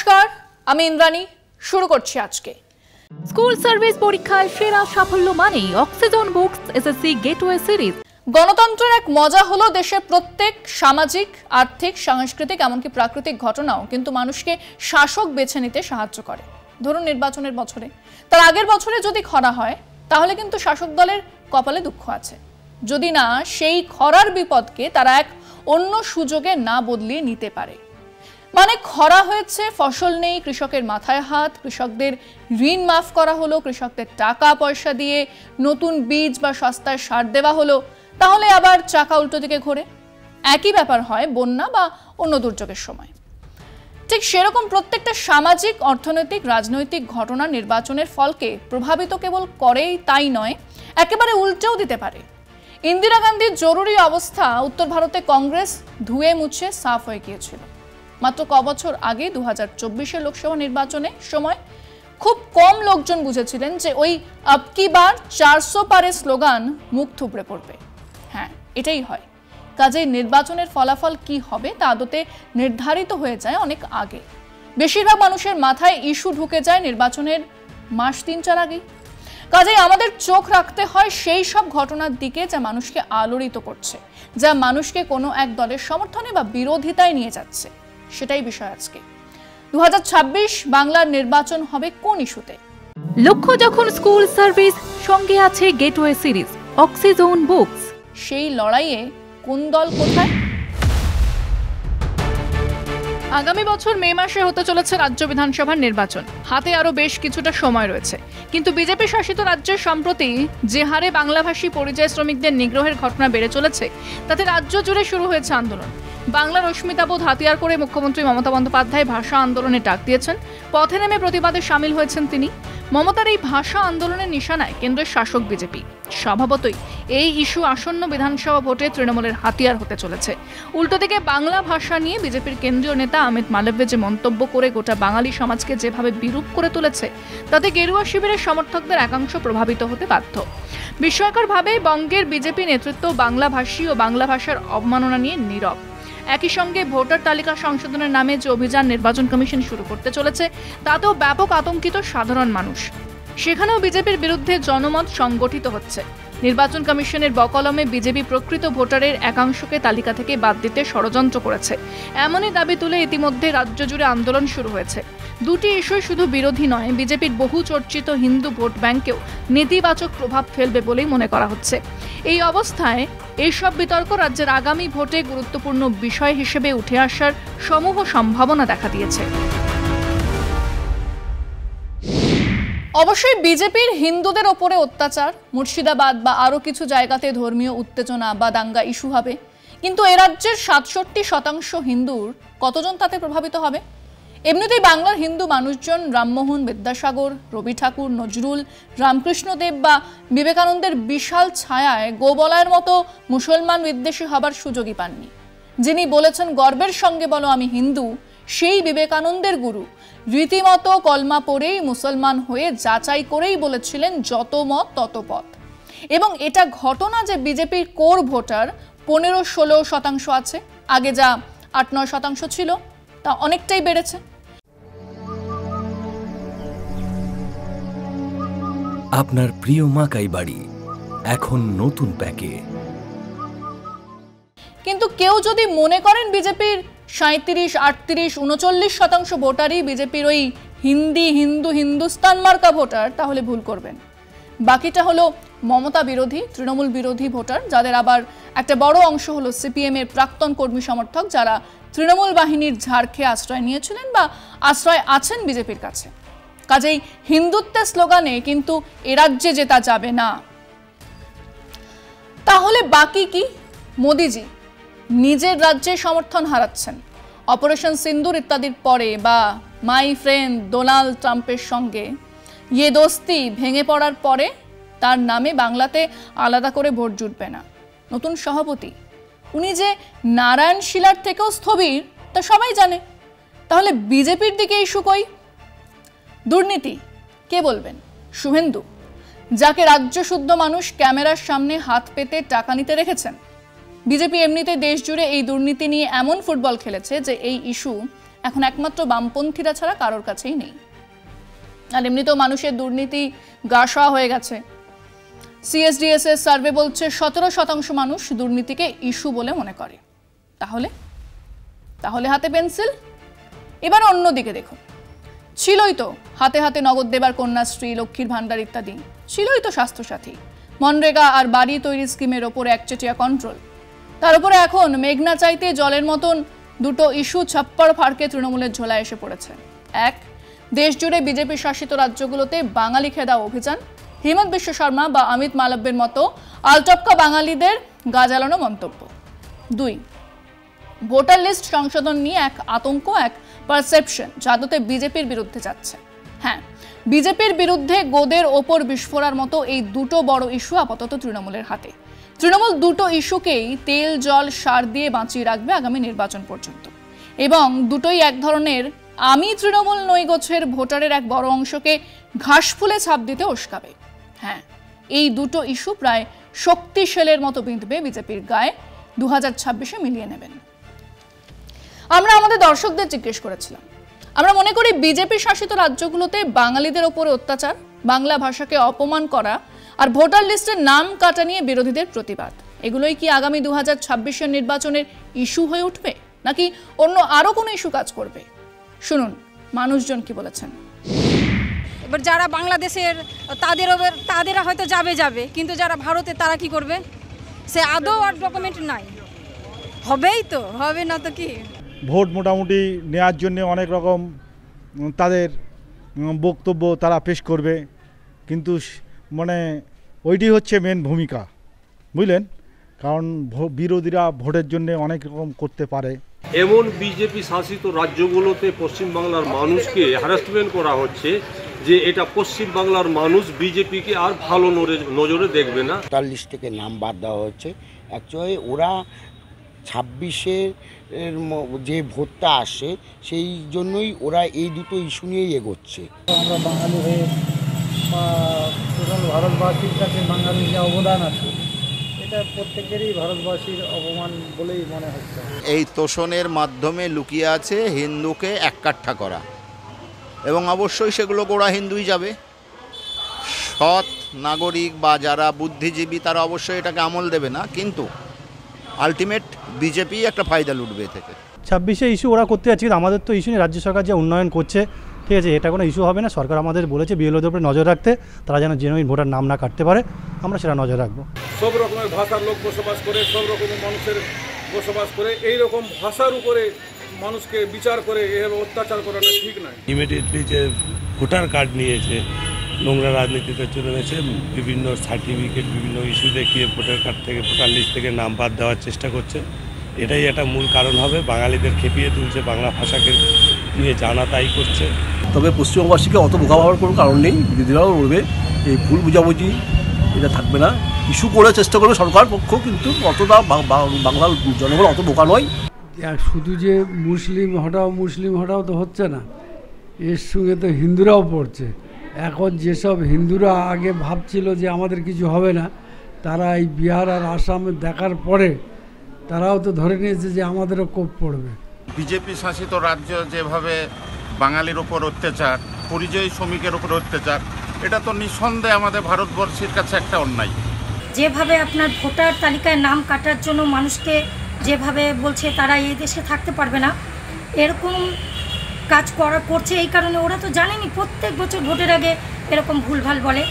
নমস্কার, আমি ইন্দ্রাণী। শুরু করছি আজকে। স্কুল সার্ভিস পরীক্ষায় সেরা সাফল্য মানেই oxygen books SSC gateway series. গণতন্ত্রের এক মজা হলো দেশের প্রত্যেক সামাজিক, আর্থিক, সাংস্কৃতিক এমনকি প্রাকৃতিক ঘটনাও কিন্তু মানুষকে শাসক বেছে নিতে সাহায্য করে। ধরুন নির্বাচনের বছরে, তার আগের বছরে যদি খরা হয় তাহলে কিন্তু শাসক দলের কপালে দুঃখ আছে, যদি না সেই খরার বিপদকে তারা এক অন্য সুযোগে না বদলিয়ে নিতে পারে। মানে খরা হয়েছে, ফসল নেই, কৃষকের মাথায় হাত, কৃষকদের ঋণ মাফ করা হলো, কৃষকদের টাকা পয়সা দিয়ে নতুন বীজ বা সস্তায় সার দেওয়া হলো, তাহলে আবার চাকা উল্টো দিকে ঘোরে। একই ব্যাপার হয় বন্যা বা অন্য দুর্যোগের সময়। ঠিক সেরকম প্রত্যেকটা সামাজিক, অর্থনৈতিক, রাজনৈতিক ঘটনা নির্বাচনের ফলকে প্রভাবিত কেবল করেই তাই নয়, একেবারে উল্টেও দিতে পারে। ইন্দিরা গান্ধীর জরুরি অবস্থা উত্তর ভারতে কংগ্রেস ধুয়ে মুছে সাফ হয়ে গিয়েছিল। মাত্র কবছর আগে 2024 লোকসভা নির্বাচনের সময় খুব কম লোকজন বুঝেছিলেন যে ওই আব কি বার 400 পারে স্লোগান মুখ থুবড়ে পড়বে। হ্যাঁ, এটাই হয়। কাজেই নির্বাচনের ফলাফল কি হবে তা আদতে নির্ধারিত হয়ে যায় অনেক আগে। বেশিরভাগ মানুষের মাথায় ইস্যু ঢুকে যায় নির্বাচনের মাস 3-4 আগেই। কাজেই আমাদের চোখ রাখতে হয় সেই সব ঘটনার দিকে যা মানুষকে আলোড়িত করছে, যা মানুষকে কোনো এক দলের সমর্থনে বা বিরোধিতায় নিয়ে যাচ্ছে। সেটাই বিষয় আজকে। 2026 বাংলার নির্বাচন হবে কোন ইস্যুতে? লক্ষ্য যখন স্কুল সার্ভিস, সঙ্গে আছে গেটওয়ে সিরিজ, অক্সিজন বুকস। সেই লড়াইয়ে কোন দল কোথায়? আগামী বছর মে মাসে হতে চলেছে রাজ্য বিধানসভার নির্বাচন। হাতে আরো বেশ কিছুটা সময় রয়েছে, কিন্তু বিজেপি শাসিত রাজ্যের সম্প্রতি যে হারে বাংলাভাষী পরিযায়ী শ্রমিকদের নিগ্রহের ঘটনা বেড়ে চলেছে, তাতে রাজ্য জুড়ে শুরু হয়েছে আন্দোলন। বাংলার অস্মিতাবোধ হাতিয়ার করে মুখ্যমন্ত্রী মমতা বন্দ্যোপাধ্যায় ভাষা আন্দোলনের ডাক দিয়েছেন। পথে নেমে প্রতিবাদে সামিল হয়েছেন তিনি। মমতার এই ভাষা আন্দোলনের নিশানায় কেন্দ্রের শাসক বিজেপি। স্বভাবতই এই ইস্যু আসন্ন বিধানসভা ভোটে তৃণমূলের হাতিয়ার হতে চলেছে। উল্টো দিকে বাংলা ভাষা নিয়ে বিজেপির কেন্দ্রীয় নেতা অমিত মালব্য যে মন্তব্য করে গোটা বাঙালি সমাজকে যেভাবে বিরূপ করে তুলেছে, তাতে গেরুয়া শিবিরের সমর্থকদের একাংশ প্রভাবিত হতে বাধ্য। বিস্ময়করভাবে বঙ্গের বিজেপি নেতৃত্ব বাংলাভাষী ও বাংলা ভাষার অবমাননা নিয়ে নীরব। একই সঙ্গে ভোটার তালিকা সংশোধনের নামে যে অভিযান নির্বাচন কমিশন শুরু করতে চলেছে, তাতেও ব্যাপক আতঙ্কিত সাধারণ মানুষ। সেখানেও বিজেপির বিরুদ্ধে জনমত সংগঠিত হচ্ছে। নির্বাচন কমিশনের বকলমে বিজেপি প্রকৃত ভোটারের একাংশকে তালিকা থেকে বাদ দিতে ষড়যন্ত্র করেছে, এমনই দাবি তুলে ইতিমধ্যে রাজ্য জুড়ে আন্দোলন শুরু হয়েছে। দুটি ইস্যুই শুধু বিরোধী নয়, বিজেপির বহু চর্চিত হিন্দু ভোট ব্যাংকেও নেতিবাচক প্রভাব ফেলবে বলেই মনে করা হচ্ছে। এই অবস্থায় এইসব বিতর্ক রাজ্যের আগামী ভোটে গুরুত্বপূর্ণ বিষয় হিসেবে উঠে আসার সমূহ সম্ভাবনা দেখা দিয়েছে। অবশ্যই বিজেপির হিন্দুদের ওপরে অত্যাচার, মুর্শিদাবাদ বা আরও কিছু জায়গাতে ধর্মীয় উত্তেজনা বা দাঙ্গা ইস্যু হবে, কিন্তু এ রাজ্যের 67% হিন্দুর কতজন তাতে প্রভাবিত হবে? এমনিতেই বাংলার হিন্দু মানুষজন রামমোহন, বিদ্যাসাগর, রবি ঠাকুর, নজরুল, রামকৃষ্ণদেব বা বিবেকানন্দের বিশাল ছায়ায় গোবলায়ের মতো মুসলমান বিদ্বেষী হবার সুযোগই পাননি। যিনি বলেছেন গর্বের সঙ্গে বলো আমি হিন্দু, সেই বিবেকানন্দের গুরু রীতিমতো কলমা পড়েই মুসলমান হয়ে যাচাই করেই বলেছিলেন যত মত তত পথ। এবং এটা ঘটনা যে বিজেপির কোর ভোটার 15-16% আছে, আগে যা 8-9% ছিল তা অনেকটাই বেড়েছে। আপনার প্রিয় মাকাই বাড়ি এখন নতুন প্যাকে। কিন্তু কেউ যদি মনে করেন বিজেপির 37, 38, 39% ভোটারই বিজেপির ওই হিন্দি, হিন্দু, হিন্দুস্তান মার্কা ভোটার, তাহলে ভুল করবেন। বাকিটা হলো মমতা বিরোধী, তৃণমূল বিরোধী ভোটার, যাদের আবার একটা বড় অংশ হলো সিপিএম এর প্রাক্তন কর্মী সমর্থক, যারা তৃণমূল বাহিনীর ঝাড় খেয়ে আশ্রয় নিয়েছিলেন বা আশ্রয় আছেন বিজেপির কাছে। কাজেই হিন্দুত্বের স্লোগানে কিন্তু এ রাজ্যে জেতা যাবে না। তাহলে বাকি কি? মোদিজি নিজের রাজ্যে সমর্থন হারাচ্ছেন। অপারেশন সিন্দুর ইত্যাদির পরে বা মাই ফ্রেন্ড ডোনাল্ড ট্রাম্পের সঙ্গে ইয়ে দোস্তি ভেঙে পড়ার পরে তার নামে বাংলাতে আলাদা করে ভোট জুটবে না। নতুন সভাপতি, উনি যে নারায়ণ শিলার থেকেও স্থবির তা সবাই জানে। তাহলে বিজেপির দিকে ইস্যু কই? দুর্নীতি কে বলবেন? শুভেন্দু, যাকে রাজ্য শুদ্ধ মানুষ ক্যামেরার সামনে হাত পেতে টাকা নিতে রেখেছেন। বিজেপি এমনিতে দেশ জুড়ে এই দুর্নীতি নিয়ে এমন ফুটবল খেলেছে যে এই ইস্যু এখন একমাত্র বামপন্থীরা ছাড়া কারোর কাছেই নেই। আর এমনিতেও মানুষের দুর্নীতি গাসা হয়ে গেছে। CSDS এর সার্ভে বলছে 17% মানুষ দুর্নীতিকে ইস্যু বলে মনে করে। তাহলে হাতে পেন্সিল। এবার অন্যদিকে দেখুন, ছিলই তো হাতে হাতে নগদ দেবার কন্যাশ্রী, লক্ষ্মীর ভান্ডার ইত্যাদি, ছিলই তো স্বাস্থ্যসাথী, মনরেগা আর বাড়ি তৈরি স্কিমের ওপর একচেটিয়া কন্ট্রোল। তার উপরে এখন মেঘনা চাইতে জলের মতন দুটো ইস্যু ছাপ্পাড় ফাড়কে তৃণমূলের ঝোলায় এসে পড়েছে। এক, দেশ জুড়ে বিজেপি শাসিত রাজ্যগুলোতে বাঙালি খেদা অভিযান, হিমন্ত বিশ্ব শর্মা বা অমিত মালব্যের মতো আলটপকা বাঙালিদের গা জ্বালানো মন্তব্য। দুই, ভোটার লিস্ট সংশোধন নিয়ে এক আতঙ্ক, এক পারসেপশন যাতে বিজেপির বিরুদ্ধে যাচ্ছে। হ্যাঁ, বিজেপির বিরুদ্ধে গোদের ওপর বিস্ফোরার মতো এই দুটো বড় ইস্যু আপাতত তৃণমূলের হাতে। তৃণমূল দুটো ইস্যুকেই তেল জল সার দিয়ে বাঁচিয়ে রাখবে আগামী নির্বাচন পর্যন্ত, এবং দুটোই এক ধরনের আমি তৃণমূল নই গোছের ভোটারের এক বড় অংশকে ঘাস ফুলে ছাপ দিতে উস্কাবে। হ্যাঁ, এই দুটো ইস্যু প্রায় শক্তিশালের মতো বিঁধবে বিজেপির গায়ে। 2026-এ মিলিয়ে নেবেন। আমরা আমাদের দর্শকদের জিজ্ঞেস করেছিলাম, আমরা মনে করি বিজেপি শাসিত রাজ্যগুলোতে বাঙালিদের ওপরে অত্যাচার, বাংলা ভাষাকে অপমান করা আর ভোটার লিস্টের নাম কাটা নিয়ে বিরোধীদের প্রতিবাদ, এগুলোই কি আগামী 2026-এর নির্বাচনের ইস্যু হয়ে উঠবে, নাকি অন্য আরো কোনো ইস্যু কাজ করবে? শুনুন মানুষজন কি বলেছেন। এবার যারা বাংলাদেশের তাদেরা হয়তো যাবে, কিন্তু যারা ভারতে তারা কি করবে? সে আদৌ আর ডকুমেন্ট নাই, হবেই তো, হবে না তো কি। ভোট মোটামুটি নেওয়ার জন্য অনেক রকম তাদের বক্তব্য তারা পেশ করবে, কিন্তু মানে ওইটি হচ্ছে মেন ভূমিকা, বুঝলেন? কারণ বিরোধীরা ভোটের জন্য অনেক রকম করতে পারে। এমন বিজেপি শাসিত রাজ্যগুলোতে পশ্চিমবাংলার মানুষকে হ্যারাসমেন্ট করা হচ্ছে যে এটা পশ্চিমবাংলার মানুষ বিজেপিকে আর ভালো নজরে দেখবে না। তার লিস্ট থেকে নাম বাদ দেওয়া হচ্ছে। অ্যাকচুয়ালি ওরা 26-এর যে ভোটটা আসে সেই জন্যই ওরা এই দুটো ইস্যু নিয়েই এগোচ্ছে। আমরা বাঙালি হয়ে বা টোটাল ভারতবাসীর কাছে বাঙালির যে অবদান আছে, এটা প্রত্যেকেরই ভারতবাসীর অপমান বলেই মনে হচ্ছে। এই তোষণের মাধ্যমে লুকিয়ে আছে হিন্দুকে এককাঠা করা, এবং অবশ্যই সেগুলো গোড়া হিন্দুই যাবে। সৎ নাগরিক বা যারা বুদ্ধিজীবী তারা অবশ্যই এটাকে আমল দেবে না, কিন্তু আলটিমেট বিজেপি একটা ফায়দা লুটবে থেকে। 26-এ ইস্যু ওরা করতে যাচ্ছে, কিন্তু আমাদের তো ইস্যু নেই। রাজ্য সরকার যে উন্নয়ন করছে, ঠিক আছে, এটা কোনো ইস্যু হবে না। সরকার আমাদের বলেছে বিএলওদের উপরে নজর রাখতে, তারা যেন জেনুইন ভোটার নাম না কাটতে পারে, আমরা সেটা নজর রাখবো। সব রকমের ভাষার লোক বসবাস করে, সব রকমের মানুষের বসবাস করে, এই রকম ভাষার উপরে মানুষকে বিচার করে এভাবে অত্যাচার করাটা ঠিক নয়। ইমিডিয়েটলি যে ভোটার কার্ড নিয়েছে, নোংরা রাজনীতিতে চলে গেছে, বিভিন্ন সার্টিফিকেট বিভিন্ন ইস্যু দেখিয়ে ভোটার কার্ড থেকে ভোটার লিস্ট থেকে নাম বাদ দেওয়ার চেষ্টা করছে। এটাই একটা মূল কারণ হবে, বাঙালিদের খেপিয়ে তুলছে, বাংলা ভাষাকে নিয়ে জানা তাই করছে। তবে পশ্চিমবঙ্গবাসীকে অত বোকা ভাবার কোনো কারণ নেই, বিরোধীরাও বলবে এই ভুল বুঝাবুঝি এটা থাকবে না। ইস্যু করার চেষ্টা করবে সরকার পক্ষ, কিন্তু অতটা বাংলার জনগণ অত বোকা নয়। শুধু যে মুসলিম হটাও তো হচ্ছে না, এর সঙ্গে তো হিন্দুরাও পড়ছে। এখন যেসব হিন্দুরা আগে ভাবছিল যে আমাদের কিছু হবে না, তারা এই বিহার আর আসামে দেখার পরে তারাও তো ধরে নিয়েছে যে আমাদেরও কোপ পড়বে। বিজেপি শাসিত রাজ্য যেভাবে বাঙালির ওপর অত্যাচার, পরিযায়ী শ্রমিকের ওপর অত্যাচার, এটা তো নিঃসন্দেহে আমাদের ভারতবর্ষের কাছে একটা অন্যায়। যেভাবে আপনার ভোটার তালিকায় নাম কাটার জন্য মানুষকে যেভাবে বলছে তারা এই দেশে থাকতে পারবে না, এরকম কাজ করছে। এই কারণে ওরা তো জানেনি প্রত্যেক বছর ভোটের আগে এরকম ভুলভাল বলে।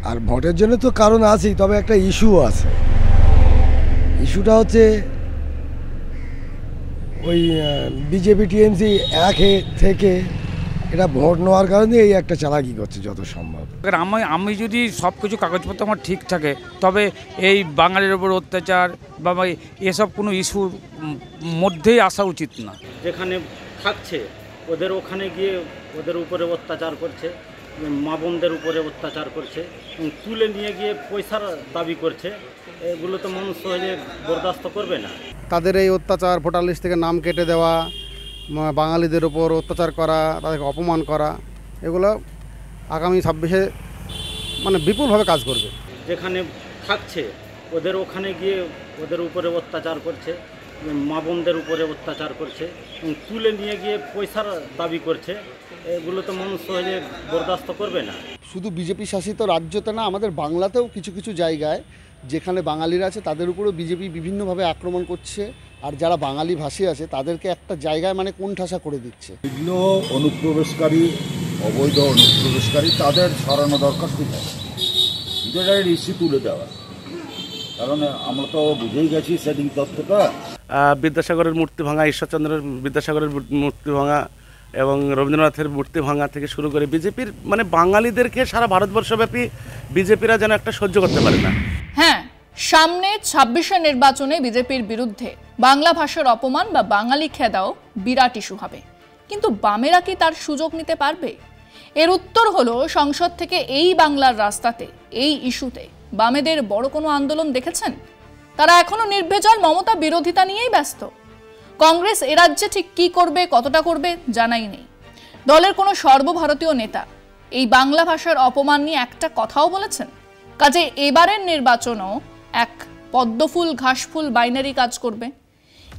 আর ভোটের জন্য তো কারণ আছেই, তবে একটা ইস্যু আছে। ইস্যুটা হচ্ছে ওই বিজেপি টিএমসি একে থেকে এটা ভোট নেওয়ার কারণে এই একটা চালাকি করছে যত সম্ভব। আমি যদি সব কিছু কাগজপত্র আমার ঠিক থাকে, তবে এই বাঙালির ওপর অত্যাচার বা এসব কোনো ইস্যুর মধ্যেই আসা উচিত না। যেখানে থাকছে ওদের ওখানে গিয়ে ওদের উপরে অত্যাচার করছে, মা বোনদের উপরে অত্যাচার করছে, তুলে নিয়ে গিয়ে পয়সার দাবি করছে। এগুলো তো মানুষ সহজে বরদাস্ত করবে না। তাদের এই অত্যাচার, ভোটার লিস্ট থেকে নাম কেটে দেওয়া, বাঙালিদের ওপর অত্যাচার করা, তাদেরকে অপমান করা, এগুলো আগামী 26-এ মানে বিপুলভাবে কাজ করবে। যেখানে থাকছে ওদের ওখানে গিয়ে ওদের উপরে অত্যাচার করছে, মা বোনদের উপরে অত্যাচার করছে এবং তুলে নিয়ে গিয়ে পয়সার দাবি করছে, এগুলো তো মানুষ সহজে বরদাস্ত করবে না। শুধু বিজেপি শাসিত রাজ্যতে না, আমাদের বাংলাতেও কিছু কিছু জায়গায় যেখানে বাঙালিরা আছে তাদের উপরেও বিজেপি বিভিন্নভাবে আক্রমণ করছে, আর যারা বাঙালি ভাষী আছে তাদেরকে একটা জায়গায় মানে কোণঠাসা করে দিচ্ছে। এগুলো অনুপ্রবেশকারী, অবৈধ অনুপ্রবেশকারী, তাদের সরানো দরকার। ঠিক আছে, এটা ইস্যু তুলে দেওয়া, কারণ আমরা তো বুঝেই গেছি সেটিং তথ্যটা। বিদ্যাসাগরের মূর্তি ভাঙা, ঈশ্বরচন্দ্রের বিদ্যাসাগরের মূর্তি ভাঙা এবং রবীন্দ্রনাথের মূর্তি ভাঙা থেকে শুরু করে বিজেপির মানে বাঙালিদেরকে সারা ভারতবর্ষব্যাপী বিজেপিরা যেন একটা সহ্য করতে পারে না। হ্যাঁ, সামনে ২৬শে নির্বাচনে বিজেপির বিরুদ্ধে বাংলা ভাষার অপমান বা বাঙালি খেদাও বিরাট ইস্যু হবে, কিন্তু বামেরা কি তার সুযোগ নিতে পারবে? এর উত্তর হলো, সংসদ থেকে এই বাংলার রাস্তাতে এই ইস্যুতে বামেদের বড় কোনো আন্দোলন দেখেছেন? তারা এখনো নির্ভেজাল মমতা বিরোধিতা নিয়েই ব্যস্ত। কংগ্রেস এ রাজ্যে ঠিক কি করবে, কতটা করবে জানাই নেই। দলের কোনো সর্বভারতীয় নেতা এই বাংলা ভাষার অপমান নিয়ে একটা কথাও বলেছেন? কাজে এবারের নির্বাচনও এক পদ্মফুল ঘাসফুল বাইনারি কাজ করবে।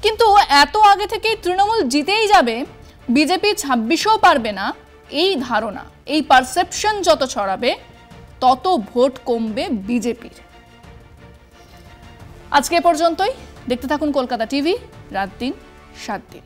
কিন্তু এত আগে থেকেই তৃণমূল জিতেই যাবে, বিজেপি ২৬ও পারবে না, এই ধারণা, এই পারসেপশন যত ছড়াবে তত ভোট কমবে বিজেপির। আজকে পর্যন্তই। দেখতে থাকুন কলকাতা টিভি, রাত দিন ৭ দিন।